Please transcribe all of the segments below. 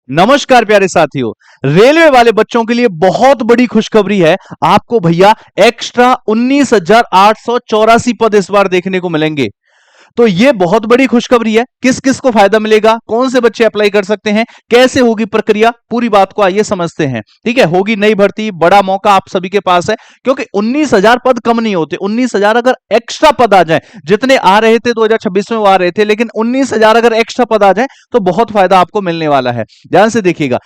नमस्कार प्यारे साथियों। रेलवे वाले बच्चों के लिए बहुत बड़ी खुशखबरी है। आपको भैया एक्स्ट्रा 19,884 पद इस बार देखने को मिलेंगे। तो ये बहुत बड़ी खुशखबरी है। किस किस को फायदा मिलेगा, कौन से बच्चे अप्लाई कर सकते हैं, कैसे होगी प्रक्रिया, पूरी बात को आइए समझते हैं। ठीक है, होगी नई भर्ती, बड़ा मौका आप सभी के पास है, क्योंकि 19,000 पद कम नहीं होते। 19,000 अगर एक्स्ट्रा पद आ जाए, जितने आ रहे थे 2026 में वो आ रहे थे, लेकिन 19,000 अगर एक्स्ट्रा पद आ जाए तो बहुत फायदा आपको मिलने वाला है। ध्यान से देखिएगा।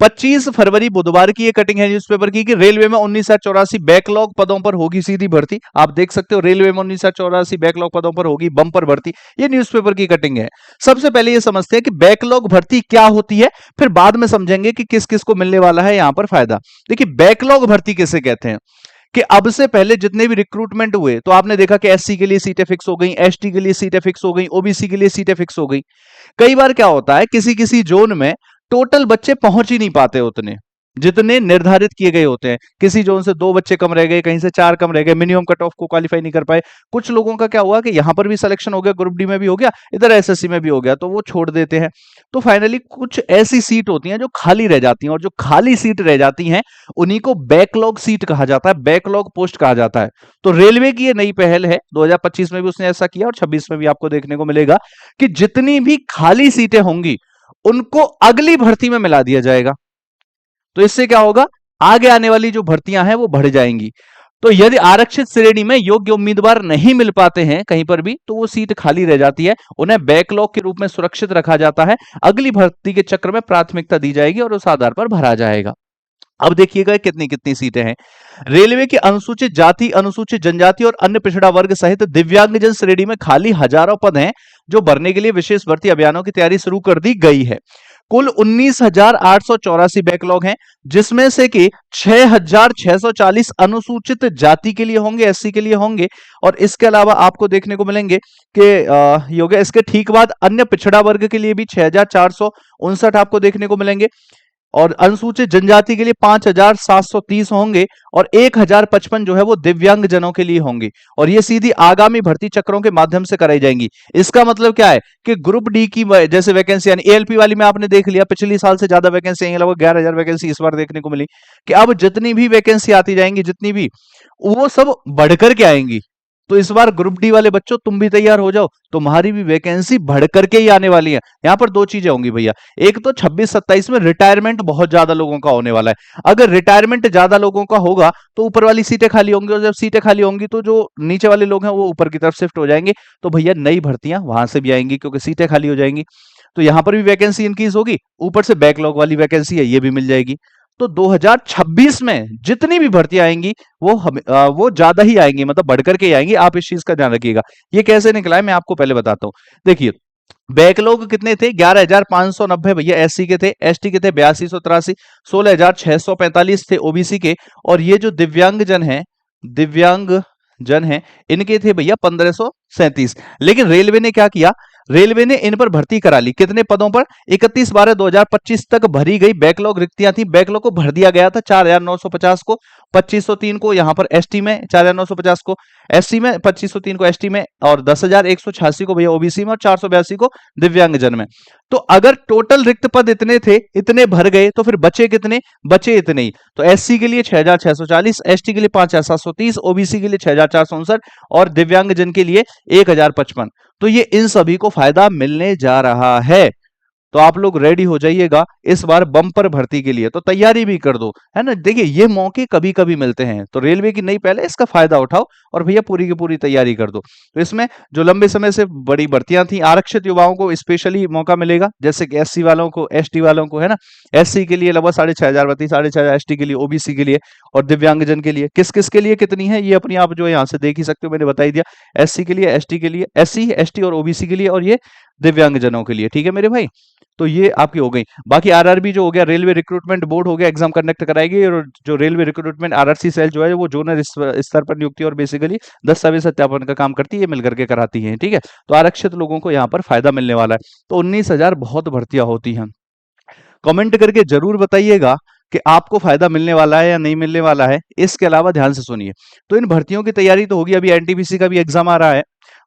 25 फरवरी बुधवार की ये कटिंग है न्यूज़पेपर की कि रेलवे में 1984 बैकलॉग पदों पर होगी सीधी भर्ती। आप देख सकते हो, रेलवे में 1984 बैकलॉग पदों पर होगी बम्पर भर्ती। ये न्यूज़पेपर की कटिंग है। सबसे पहले ये समझते हैं कि बैकलॉग भर्ती क्या होती है, फिर बाद में समझेंगे कि किस किस को मिलने वाला है यहां पर फायदा। देखिए, बैकलॉग भर्ती किसे कहते हैं कि अब से पहले जितने भी रिक्रूटमेंट हुए तो आपने देखा कि एससी के लिए सीटें फिक्स हो गई, एसटी के लिए सीटें फिक्स हो गई, ओबीसी के लिए सीटें फिक्स हो गई। कई बार क्या होता है, किसी किसी जोन में टोटल बच्चे पहुंच ही नहीं पाते उतने जितने निर्धारित किए गए होते हैं। किसी जोन से 2 बच्चे कम रह गए, कहीं से 4 कम रह गए, मिनिमम कट ऑफ को क्वालिफाई नहीं कर पाए। कुछ लोगों का क्या हुआ कि यहां पर भी सिलेक्शन हो गया, ग्रुप डी में भी हो गया, इधर एसएससी में भी हो गया, तो वो छोड़ देते हैं। तो फाइनली कुछ ऐसी सीट होती हैं जो खाली रह जाती हैं, और जो खाली सीट रह जाती हैं उन्हीं को बैकलॉग सीट कहा जाता है, बैकलॉग पोस्ट कहा जाता है। तो रेलवे की ये नई पहल है, 2025 में भी उसने ऐसा किया और 26 में भी आपको देखने को मिलेगा कि जितनी भी खाली सीटें होंगी उनको अगली भर्ती में मिला दिया जाएगा। तो इससे क्या होगा, आगे आने वाली जो भर्तियां हैं वो बढ़ जाएंगी। तो यदि आरक्षित श्रेणी में योग्य उम्मीदवार नहीं मिल पाते हैं कहीं पर भी, तो वो सीट खाली रह जाती है, उन्हें बैकलॉग के रूप में सुरक्षित रखा जाता है। अगली भर्ती के चक्र में प्राथमिकता दी जाएगी और उस आधार पर भरा जाएगा। अब देखिएगा कितनी कितनी सीटें हैं। रेलवे की अनुसूचित जाति, अनुसूचित जनजाति और अन्य पिछड़ा वर्ग सहित दिव्यांगजन श्रेणी में खाली हजारों पद हैं, जो भरने के लिए विशेष भर्ती अभियानों की तैयारी शुरू कर दी गई है। कुल 19,884 बैकलॉग हैं, जिसमें से कि 6,640 अनुसूचित जाति के लिए होंगे, एससी के लिए होंगे। और इसके अलावा आपको देखने को मिलेंगे कि योग्य इसके ठीक बाद अन्य पिछड़ा वर्ग के लिए भी 6,459 आपको देखने को मिलेंगे। और अनुसूचित जनजाति के लिए 5,730 होंगे और 1,055 जो है वो दिव्यांग जनों के लिए होंगे। और ये सीधी आगामी भर्ती चक्रों के माध्यम से कराई जाएंगी। इसका मतलब क्या है कि ग्रुप डी की जैसे वैकेंसी, यानी एएलपी वाली में आपने देख लिया, पिछली साल से ज्यादा वैकेंसी आई, लगभग 11,000 वैकेंसी इस बार देखने को मिली। कि अब जितनी भी वैकेंसी आती जाएंगी, जितनी भी, वो सब बढ़कर के आएंगी। तो इस बार ग्रुप डी वाले बच्चों तुम भी तैयार हो जाओ, तुम्हारी भी वैकेंसी बढ़ करके ही आने वाली है। यहां पर 2 चीजें होंगी भैया। एक तो 26-27 में रिटायरमेंट बहुत ज्यादा लोगों का होने वाला है। अगर रिटायरमेंट ज्यादा लोगों का होगा तो ऊपर वाली सीटें खाली होंगी, और जब सीटें खाली होंगी तो जो नीचे वाले लोग हैं वो ऊपर की तरफ शिफ्ट हो जाएंगे। तो भैया नई भर्तियां वहां से भी आएंगी, क्योंकि सीटें खाली हो जाएंगी। तो यहां पर भी वैकेंसी इंक्रीज होगी, ऊपर से बैकलॉग वाली वैकेंसी है ये भी मिल जाएगी। तो 2026 में जितनी भी भर्तियां आएंगी वो ज्यादा ही आएंगी, मतलब बढ़कर के ही आएंगी। आप इस चीज का ध्यान रखिएगा। ये कैसे निकला है मैं आपको पहले बताता हूं। देखिए, बैकलॉग कितने थे, 11,590 भैया एससी के थे, एसटी के थे 8283, 16,645 थे ओबीसी के। और ये जो दिव्यांग जन हैं, इनके थे भैया 1,537। लेकिन रेलवे ने क्या किया, रेलवे ने इन पर भर्ती करा ली। कितने पदों पर, 31/12/2025 तक भरी गई बैकलॉग रिक्तियां थी, बैकलॉग को भर दिया गया था 4,950 को, 2,503 को यहां पर एसटी में, 4,950 को एससी में, 2,503 को एसटी में, और 10,186 को भैया ओबीसी में, और 482 को दिव्यांगजन में। तो अगर टोटल रिक्त पद इतने थे, इतने भर गए, तो फिर बचे कितने, बचे इतने ही। तो एससी के लिए 6,640, एसटी के लिए 5,730, ओबीसी के लिए 6,459 और दिव्यांगजन के लिए 1,055। तो ये इन सभी को फायदा मिलने जा रहा है। तो आप लोग रेडी हो जाइएगा इस बार बम्पर भर्ती के लिए, तो तैयारी भी कर दो, है ना। देखिए, ये मौके कभी कभी मिलते हैं, तो रेलवे की नई पहल है, इसका फायदा उठाओ और भैया पूरी की पूरी तैयारी कर दो। तो इसमें जो लंबे समय से बड़ी भर्तियां थी, आरक्षित युवाओं को स्पेशली मौका मिलेगा, जैसे कि एससी वालों को, एसटी वालों को, है ना। एससी के लिए लगभग 6,500 भर्ती, 6,500 एसटी के लिए, ओबीसी के लिए और दिव्यांगजन के लिए। किस किस के लिए कितनी है ये अपनी आप जो यहाँ से देख ही सकते हो, मैंने बता ही दिया। एससी के लिए, एसटी के लिए, एससी एसटी और ओबीसी के लिए, और ये दिव्यांगजनों के लिए। ठीक है मेरे भाई, तो ये आपकी हो गई। बाकी आरआरबी जो हो गया, रेलवे रिक्रूटमेंट बोर्ड हो गया, एग्जाम कंडक्ट कराएगी। और जो रेलवे रिक्रूटमेंट आरआरसी सेल जो है वो जोनल स्तर पर नियुक्ति और बेसिकली दस्तावेज सत्यापन का काम करती है, मिलकर के कराती है। ठीक है, तो आरक्षित लोगों को यहाँ पर फायदा मिलने वाला है। तो 19,000 बहुत भर्तियां होती हैं। कमेंट करके जरूर बताइएगा कि आपको फायदा मिलने वाला है या नहीं मिलने वाला है। इसके अलावा ध्यान से सुनिए, तो इन भर्तियों की तैयारी तो होगी, अभी एनटीपीसी का भी एग्जाम आ रहा है,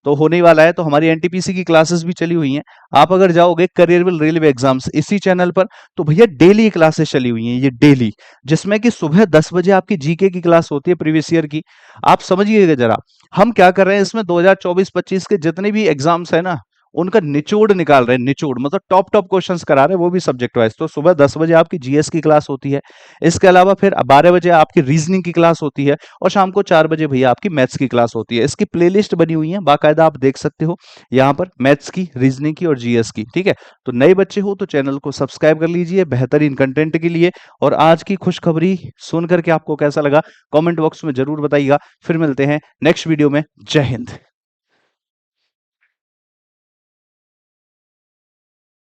तो होने ही वाला है। तो हमारी एनटीपीसी की क्लासेस भी चली हुई हैं। आप अगर जाओगे करियरविल रेलवे एग्जाम्स इसी चैनल पर, तो भैया डेली क्लासेस चली हुई हैं ये डेली, जिसमें कि सुबह 10 बजे आपकी जीके की क्लास होती है प्रीवियस ईयर की। आप समझिएगा जरा, हम क्या कर रहे हैं इसमें, 2024-25 के जितने भी एग्जाम्स है ना, उनका निचोड़ निकाल रहे हैं, निचोड़ मतलब टॉप टॉप क्वेश्चंस करा रहे हैं, वो भी सब्जेक्ट वाइज। तो सुबह 10 बजे आपकी जीएस की क्लास होती है, इसके अलावा फिर 12 बजे आपकी रीजनिंग की क्लास होती है, और शाम को 4 बजे भैया आपकी मैथ्स की क्लास होती है। इसकी प्लेलिस्ट बनी हुई है बाकायदा, आप देख सकते हो यहाँ पर, मैथ्स की, रीजनिंग की और जीएस की। ठीक है, तो नए बच्चे हो तो चैनल को सब्सक्राइब कर लीजिए बेहतरीन कंटेंट के लिए। और आज की खुशखबरी सुन करके आपको कैसा लगा, कमेंट बॉक्स में जरूर बताइएगा। फिर मिलते हैं नेक्स्ट वीडियो में। जय हिंद।